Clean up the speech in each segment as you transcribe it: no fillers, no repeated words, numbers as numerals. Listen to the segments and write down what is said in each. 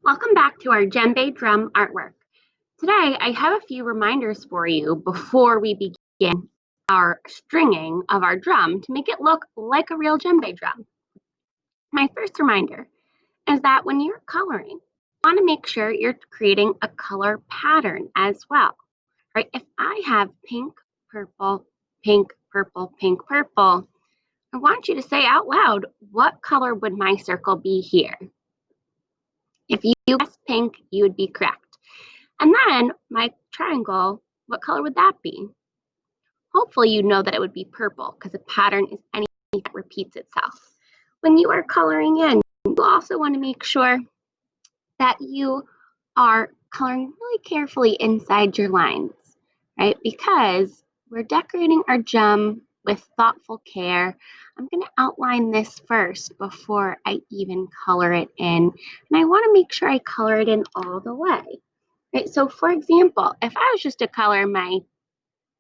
Welcome back to our djembe drum artwork. Today, I have a few reminders for you before we begin our stringing of our drum to make it look like a real djembe drum. My first reminder is that when you're coloring, you want to make sure you're creating a color pattern as well. Right? If I have pink, purple, pink, purple, pink, purple, I want you to say out loud, what color would my circle be here? If you guessed pink, you would be correct. And then my triangle, what color would that be? Hopefully you know that it would be purple because a pattern is anything that repeats itself. When you are coloring in, you also want to make sure that you are coloring really carefully inside your lines, right? Because we're decorating our gem with thoughtful care. I'm going to outline this first before I even color it in. And I want to make sure I color it in all the way. Right, so for example, if I was just to color my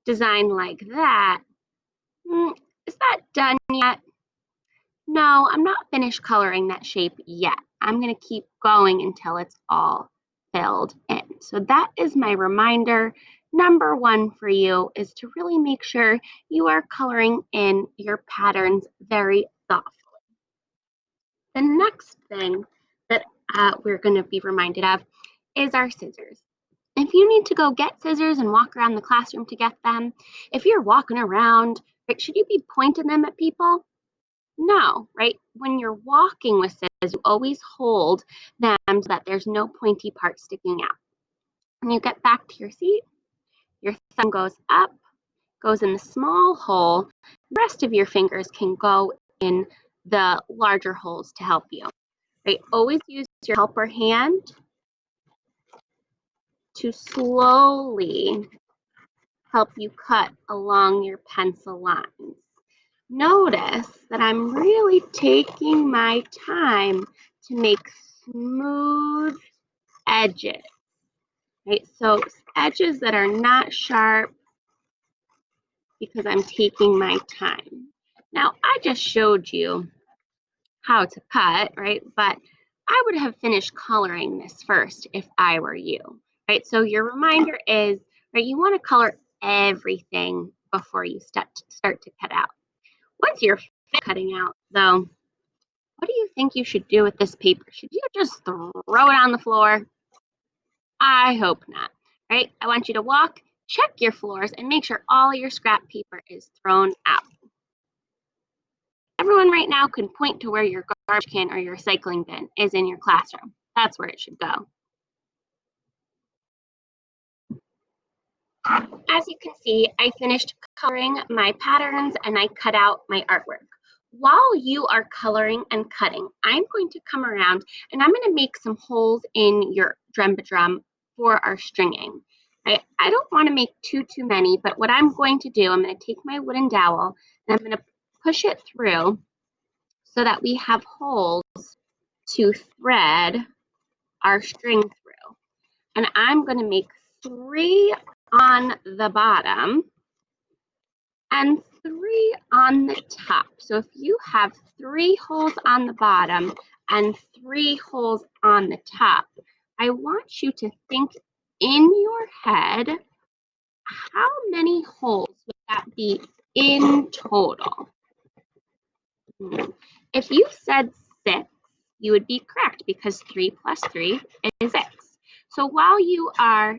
design like that, is that done yet? No, I'm not finished coloring that shape yet. I'm going to keep going until it's all filled in. So that is my reminder. Number one for you is to really make sure you are coloring in your patterns very thoughtfully. The next thing that we're going to be reminded of is our scissors. If you need to go get scissors and walk around the classroom to get them, if you're walking around, right, should you be pointing them at people? No, right? When you're walking with scissors, you always hold them so that there's no pointy part sticking out. When you get back to your seat, your thumb goes up, goes in the small hole. The rest of your fingers can go in the larger holes to help you. Right? Always use your helper hand to slowly help you cut along your pencil lines. Notice that I'm really taking my time to make smooth edges, right? So edges that are not sharp because I'm taking my time. Now, I just showed you how to cut, right? But I would have finished coloring this first if I were you, right? So your reminder is, right, you want to color everything before you start to cut out. Once you're cutting out, though, what do you think you should do with this paper? Should you just throw it on the floor? I hope not, right? I want you to walk, check your floors, and make sure all your scrap paper is thrown out. Everyone right now can point to where your garbage can or your recycling bin is in your classroom. That's where it should go. As you can see, I finished coloring my patterns and I cut out my artwork. While you are coloring and cutting, I'm going to come around and I'm going to make some holes in your Djembe drum for our stringing. I don't want to make too many, but what I'm going to do, I'm going to take my wooden dowel and I'm going to push it through so that we have holes to thread our string through. And I'm going to make 3 on the bottom and 3 on the top. So if you have 3 holes on the bottom and 3 holes on the top, I want you to think in your head, how many holes would that be in total? If you said 6, you would be correct because 3 plus 3 is 6. So while you are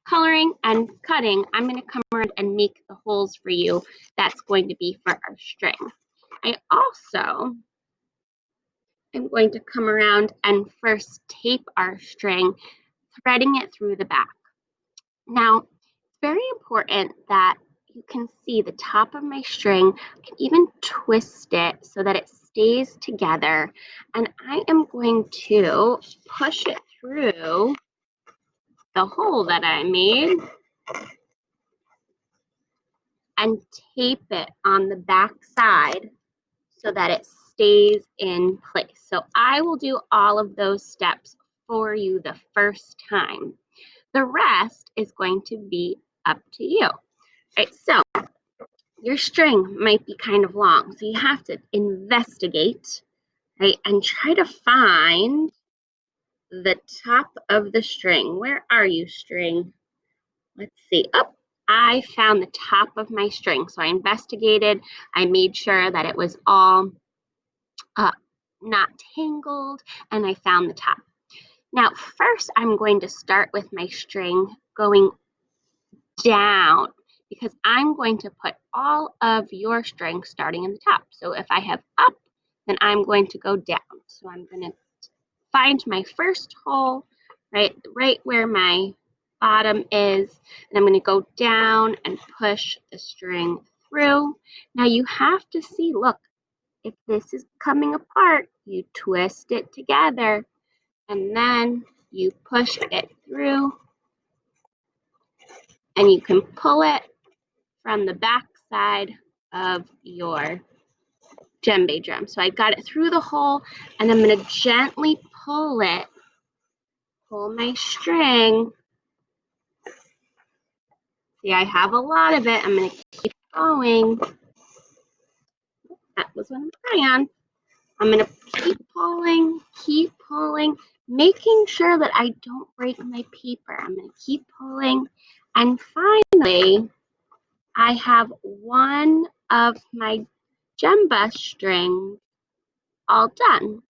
coloring and cutting, I'm going to come around and make the holes for you. That's going to be for our string. I also am going to come around and first tape our string, threading it through the back. Now, it's very important that you can see the top of my string. I can even twist it so that it stays together. And I am going to push it through the hole that I made and tape it on the back side so that it stays in place. So I will do all of those steps for you the first time. The rest is going to be up to you. Right, so your string might be kind of long, so you have to investigate, right, and try to find the top of the string. Where are you, string? Let's see. Oh, I found the top of my string. So I investigated. I made sure that it was all not tangled, and I found the top. Now, first, I'm going to start with my string going down because I'm going to put all of your string starting in the top. So if I have up, then I'm going to go down. So I'm going to find my first hole right where my bottom is, and I'm going to go down and push the string through. Now you have to see, look, if this is coming apart, you twist it together and then you push it through, and you can pull it from the back side of your djembe drum. So I got it through the hole, and I'm going to gently pull my string. See, I have a lot of it. I'm going to keep going. That was what I'm trying on. I'm going to keep pulling, making sure that I don't break my paper. I'm going to keep pulling. And finally, I have one of my djembe strings all done.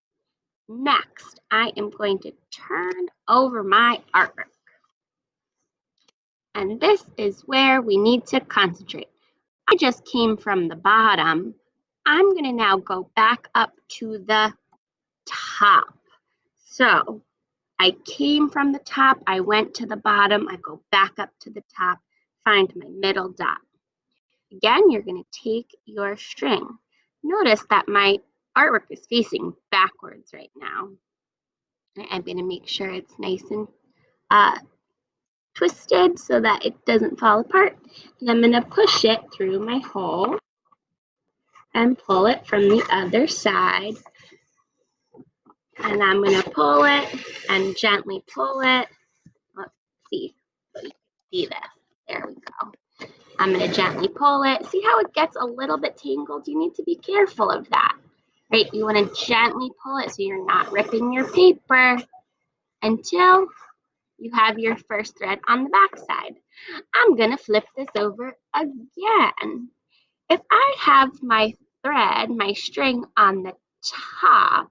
Next, I am going to turn over my artwork. And this is where we need to concentrate. I just came from the bottom. I'm going to now go back up to the top. So I came from the top, I went to the bottom, I go back up to the top, find my middle dot. Again, you're going to take your string. Notice that my artwork is facing backwards right now. I'm going to make sure it's nice and twisted so that it doesn't fall apart. And I'm going to push it through my hole and pull it from the other side. And I'm going to pull it and gently pull it. Let's see so you can see this. There we go. I'm going to gently pull it. See how it gets a little bit tangled? You need to be careful of that. Right? You want to gently pull it so you're not ripping your paper until you have your first thread on the back side. I'm going to flip this over again. If I have my thread, my string on the top,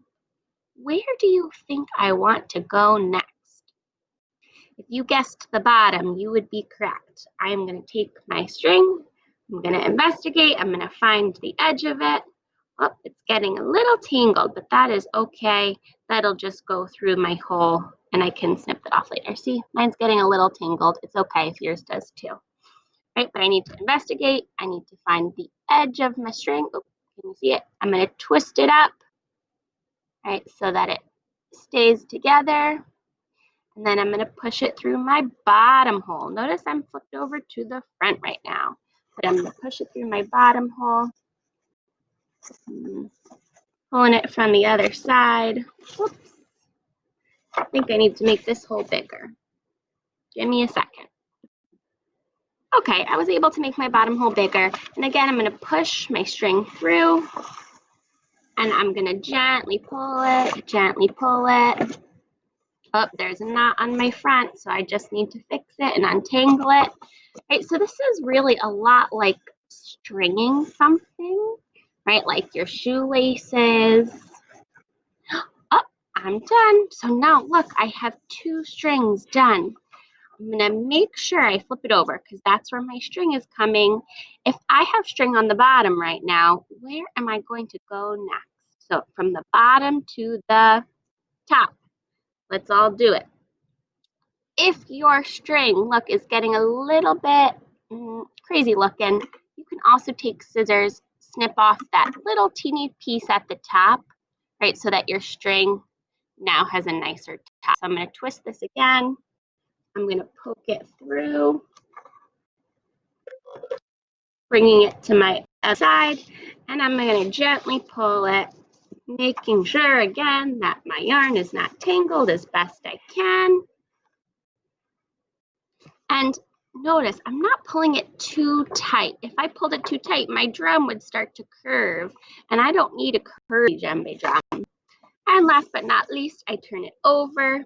where do you think I want to go next? If you guessed the bottom, you would be correct. I am going to take my string, I'm going to investigate, I'm going to find the edge of it. Oh, it's getting a little tangled, but that is okay. That'll just go through my hole and I can snip it off later. See, mine's getting a little tangled. It's okay if yours does too. Right, but I need to investigate. I need to find the edge of my string. Oh, can you see it? I'm going to twist it up, right, so that it stays together. And then I'm going to push it through my bottom hole. Notice I'm flipped over to the front right now. But I'm going to push it through my bottom hole. Pulling it from the other side. Whoops. I think I need to make this hole bigger. Give me a second. Okay, I was able to make my bottom hole bigger. And again, I'm going to push my string through. And I'm going to gently pull it, gently pull it. Oh, there's a knot on my front, so I just need to fix it and untangle it. Right, so this is really a lot like stringing something, right? Like your shoelaces. Oh, I'm done. So now look, I have 2 strings done. I'm gonna make sure I flip it over because that's where my string is coming. If I have string on the bottom right now, where am I going to go next? So from the bottom to the top. Let's all do it. If your string, look, is getting a little bit crazy looking, you can also take scissors, snip off that little teeny piece at the top, right, so that your string now has a nicer top. So I'm going to twist this again. I'm going to poke it through, bringing it to my other side, and I'm going to gently pull it, making sure again that my yarn is not tangled as best I can. And notice I'm not pulling it too tight. If I pulled it too tight, my drum would start to curve, and I don't need a curvy djembe drum. And last but not least, I turn it over